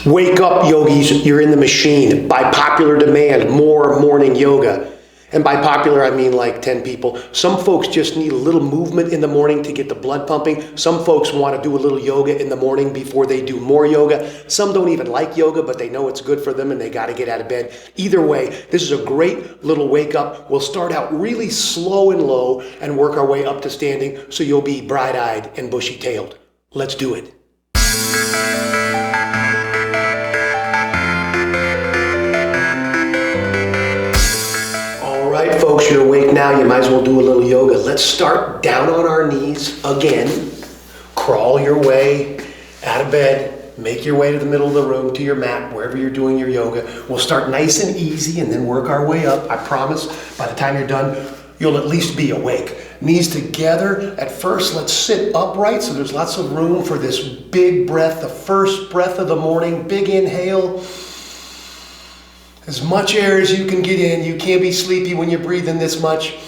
Wake up, yogis, you're in the machine. By popular demand, more morning yoga. And by popular, I mean like 10 people. Some folks just need a little movement in the morning to get the blood pumping. Some folks want to do a little yoga in the morning before they do more yoga. Some don't even like yoga, but they know it's good for them and they got to get out of bed. Either way, this is a great little wake up. We'll start out really slow and low and work our way up to standing so you'll be bright-eyed and bushy-tailed. Let's do it. All right, folks, you're awake now. You might as well do a little yoga. Let's start down on our knees again. Crawl your way out of bed. Make your way to the middle of the room, to your mat, wherever you're doing your yoga. We'll start nice and easy and then work our way up. I promise by the time you're done, you'll at least be awake. Knees together. At first, let's sit upright so there's lots of room for this big breath, the first breath of the morning. Big inhale. As much air as you can get in. You can't be sleepy when you're breathing this much.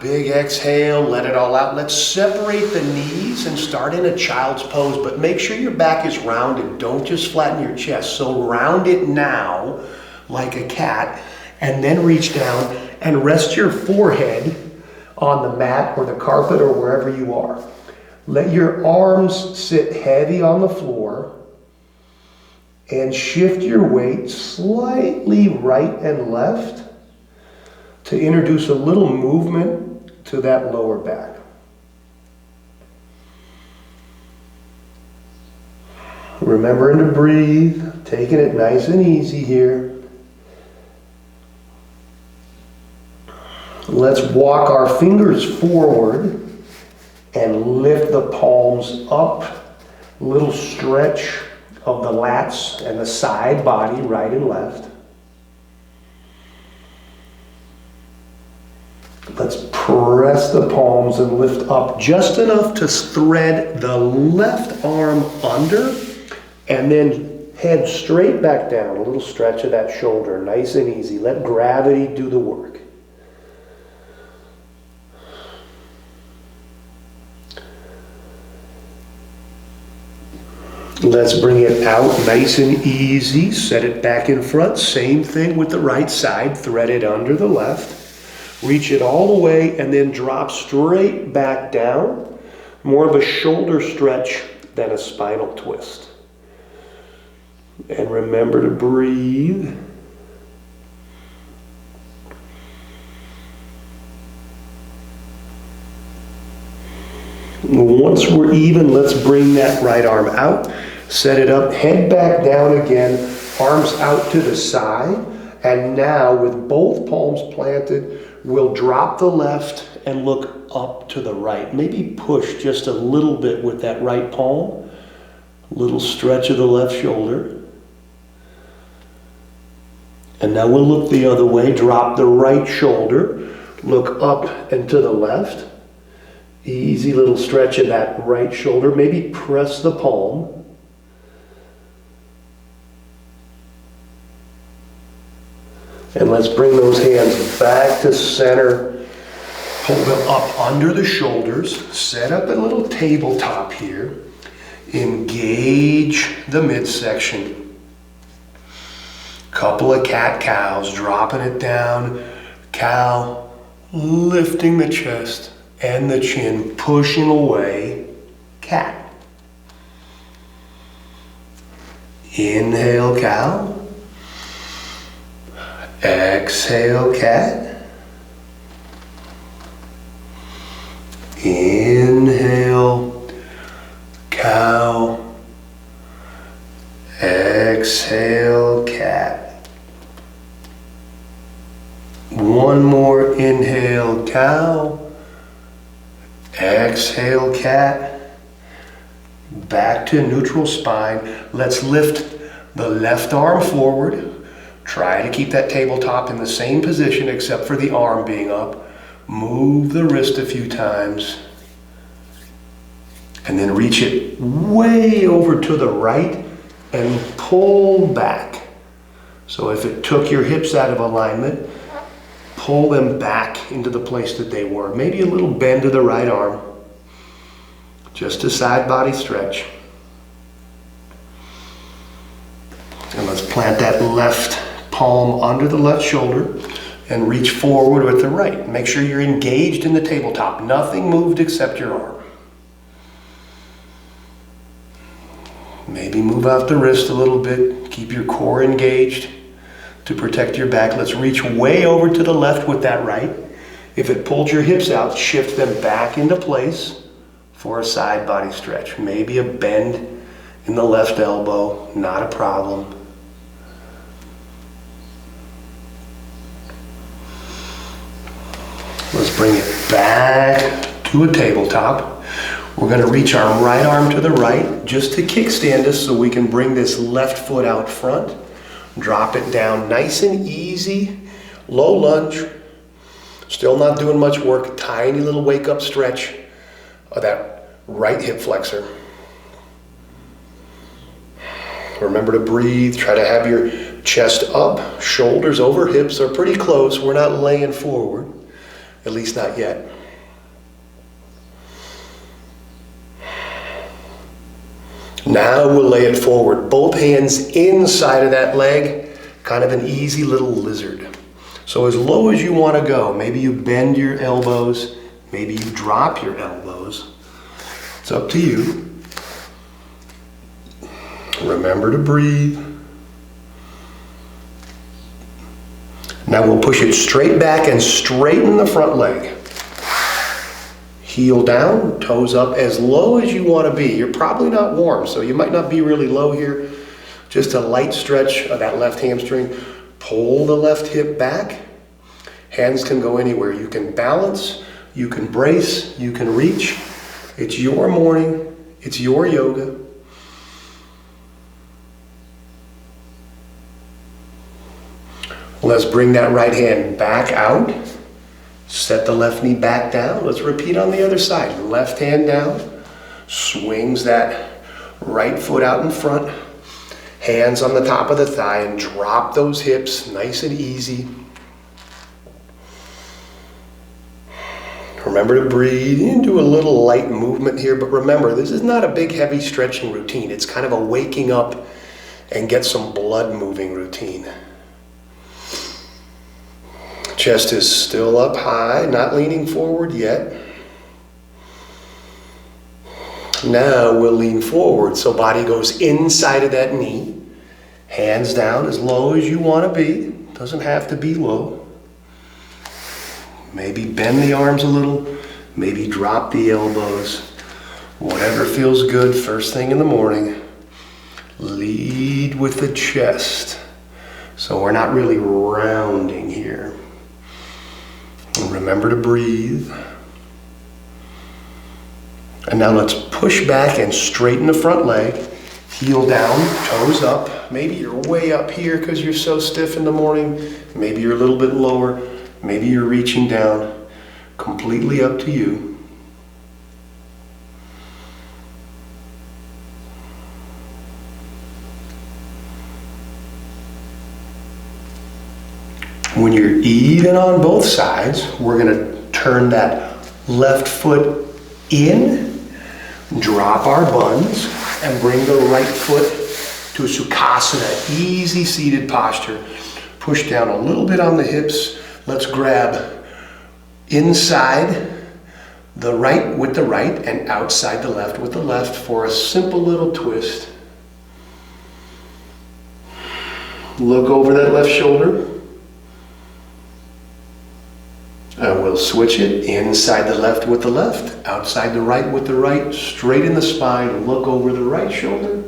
Big exhale, let it all out. Let's separate the knees and start in a child's pose, but make sure your back is rounded. Don't just flatten your chest. So round it now like a cat, and then reach down and rest your forehead on the mat or the carpet or wherever you are. Let your arms sit heavy on the floor. And shift your weight slightly right and left to introduce a little movement to that lower back. Remembering to breathe, taking it nice and easy here. Let's walk our fingers forward and lift the palms up. A little stretch of the lats and the side body, right and left. Let's press the palms and lift up just enough to thread the left arm under and then head straight back down. A little stretch of that shoulder, nice and easy. Let gravity do the work. Let's bring it out nice and easy. Set it back in front. Same thing with the right side. Thread it under the left. Reach it all the way and then drop straight back down. More of a shoulder stretch than a spinal twist. And remember to breathe. Once we're even, let's bring that right arm out. Set it up, head back down again, arms out to the side. And now with both palms planted, we'll drop the left and look up to the right. Maybe push just a little bit with that right palm. Little stretch of the left shoulder. And now we'll look the other way. Drop the right shoulder. Look up and to the left. Easy little stretch of that right shoulder. Maybe press the palm. And let's bring those hands back to center. Hold them up under the shoulders. Set up a little tabletop here. Engage the midsection. Couple of cat-cows, dropping it down. Cow, lifting the chest and the chin, pushing away. Cat. Inhale, cow. Exhale, cat. Inhale, cow. Exhale, cat. One more inhale, cow. Exhale, cat. Back to neutral spine. Let's lift the left arm forward. Try to keep that tabletop in the same position except for the arm being up. Move the wrist a few times. And then reach it way over to the right and pull back. So if it took your hips out of alignment, pull them back into the place that they were. Maybe a little bend to the right arm. Just a side body stretch. Let's plant that left palm under the left shoulder and reach forward with the right. Make sure you're engaged in the tabletop. Nothing moved except your arm. Maybe move out the wrist a little bit. Keep your core engaged to protect your back. Let's reach way over to the left with that right. If it pulled your hips out, shift them back into place for a side body stretch. Maybe a bend in the left elbow, not a problem. Let's bring it back to a tabletop. We're going to reach our right arm to the right just to kickstand us so we can bring this left foot out front. Drop it down nice and easy. Low lunge. Still not doing much work. Tiny little wake up stretch of that right hip flexor. Remember to breathe. Try to have your chest up. Shoulders over hips are pretty close. We're not laying forward. At least not yet. Now we'll lay it forward. Both hands inside of that leg. Kind of an easy little lizard. So as low as you want to go. Maybe you bend your elbows. Maybe you drop your elbows. It's up to you. Remember to breathe. Now we'll push it straight back and straighten the front leg. Heel down, toes up as low as you want to be. You're probably not warm, so you might not be really low here. Just a light stretch of that left hamstring. Pull the left hip back. Hands can go anywhere. You can balance, you can brace, you can reach. It's your morning, it's your yoga. Let's bring that right hand back out. Set the left knee back down. Let's repeat on the other side. Left hand down. Swings that right foot out in front. Hands on the top of the thigh and drop those hips nice and easy. Remember to breathe and do a little light movement here. But remember, this is not a big heavy stretching routine. It's kind of a waking up and get some blood moving routine. Chest is still up high, not leaning forward yet. Now we'll lean forward so body goes inside of that knee. Hands down as low as you want to be. Doesn't have to be low. Maybe bend the arms a little. Maybe drop the elbows. Whatever feels good first thing in the morning. Lead with the chest. So we're not really rounding here. And remember to breathe. And now let's push back and straighten the front leg. Heel down, toes up. Maybe you're way up here because you're so stiff in the morning. Maybe you're a little bit lower. Maybe you're reaching down. Completely up to you. When you're even on both sides, we're going to turn that left foot in, drop our buns, and bring the right foot to a Sukhasana, easy seated posture. Push down a little bit on the hips. Let's grab inside the right with the right and outside the left with the left for a simple little twist. Look over that left shoulder. And we'll switch it inside the left with the left, outside the right with the right, straighten the spine, look over the right shoulder.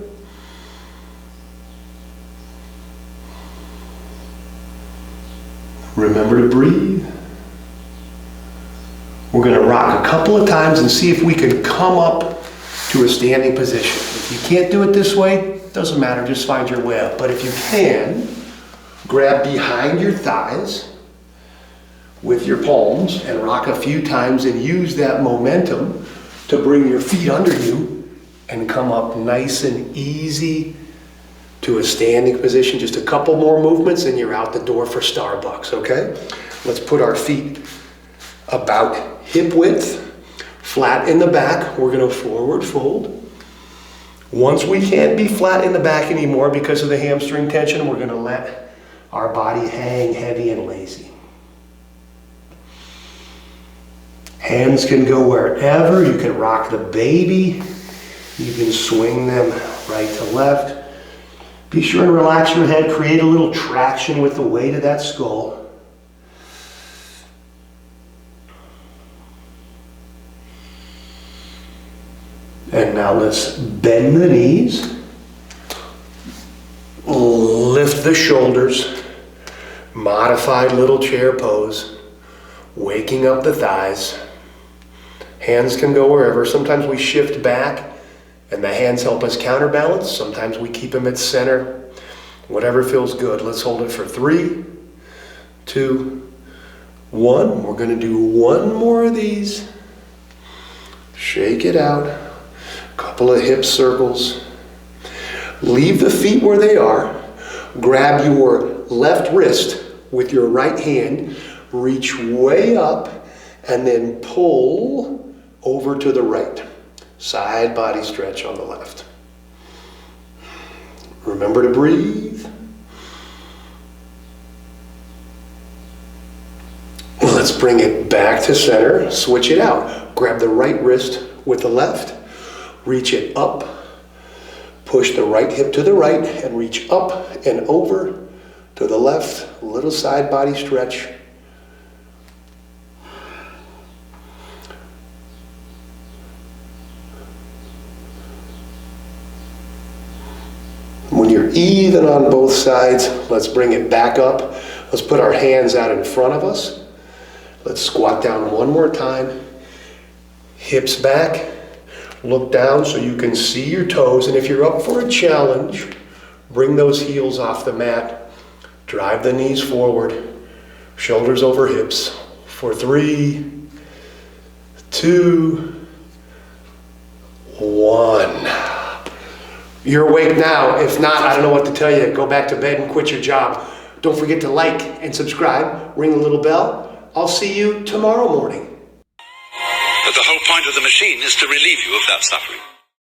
Remember to breathe. We're going to rock a couple of times and see if we can come up to a standing position. If you can't do it this way, doesn't matter, just find your way up. But if you can, grab behind your thighs with your palms and rock a few times and use that momentum to bring your feet under you and come up nice and easy to a standing position. Just a couple more movements and you're out the door for Starbucks, okay? Let's put our feet about hip width, flat in the back. We're going to forward fold. Once we can't be flat in the back anymore because of the hamstring tension, we're going to let our body hang heavy and lazy. Hands can go wherever. You can rock the baby. You can swing them right to left. Be sure and relax your head. Create a little traction with the weight of that skull. And now let's bend the knees, lift the shoulders, modified little chair pose, waking up the thighs. Hands can go wherever. Sometimes we shift back and the hands help us counterbalance. Sometimes we keep them at center. Whatever feels good. Let's hold it for 3, 2, 1. We're going to do one more of these. Shake it out. Couple of hip circles. Leave the feet where they are. Grab your left wrist with your right hand. Reach way up and then pull over to the right. Side body stretch on the left. Remember to breathe. Let's bring it back to center. Switch it out. Grab the right wrist with the left. Reach it up, push the right hip to the right, and reach up and over to the left. Little side body stretch. When you're even on both sides, let's bring it back up. Let's put our hands out in front of us. Let's squat down one more time. Hips back. Look down so you can see your toes, and if you're up for a challenge, bring those heels off the mat. Drive the knees forward, shoulders over hips. For 3, 2, 1. You're awake now. If not, I don't know what to tell you. Go back to bed and quit your job. Don't forget to like and subscribe. Ring the little bell. I'll see you tomorrow morning. But the whole point of the machine is to relieve you of that suffering.